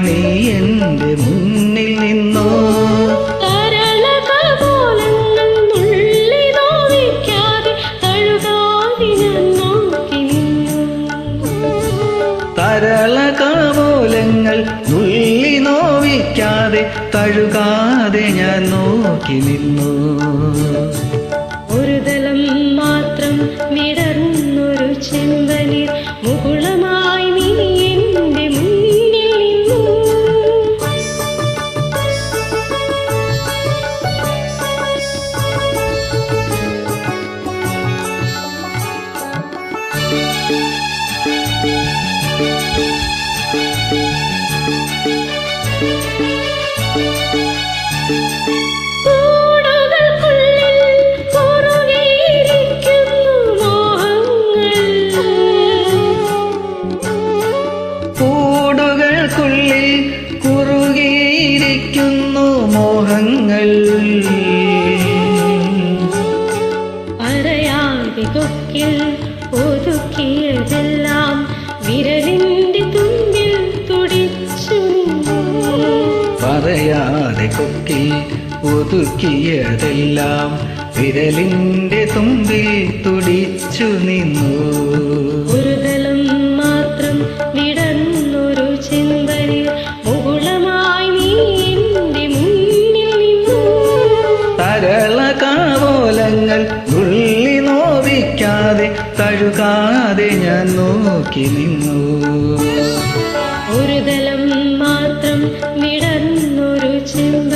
നീ എൻ്റെ മുന്നിൽ നിന്നു. തരളകപോലങ്ങൾ നുള്ളി നോവിക്കാതെ തഴുകാതെ ഞാൻ നോക്കി നിന്നു. ഒരു ദളം മാത്രം വിടർന്നൊരു ചെമ്പനീർ മുകുളമായി നീ എൻ്റെ മുന്നിൽ നിന്നു. കൂടുകൾക്കുള്ളിൽ കുറുകിയിരിക്കുന്നു മോഹങ്ങൾ. പറയാതെ കൊക്കിൽ ഒതുക്കിയതെല്ലാം വിരലിന്റെ തുമ്പിൽ തുടിച്ചു. പറയാതെ കൊക്കിൽ ഒതുക്കിയതെല്ലാം വിരലിന്റെ തുമ്പിൽ തുടിച്ചു നിന്നു. ഒരു ദളം മാത്രം വിടർന്നൊരു ചെമ്പനീർ മുകുളമായി നീ എൻ്റെ മുന്നിൽ നിന്നു. തരളകപോലങ്ങൾ നുള്ളി നോവിക്കാതെ തഴുകാതെ ഞാൻ നോക്കി നിന്നു. ഒരു ദളം മാത്രം വിടർന്നൊരു ചെമ്പനീർ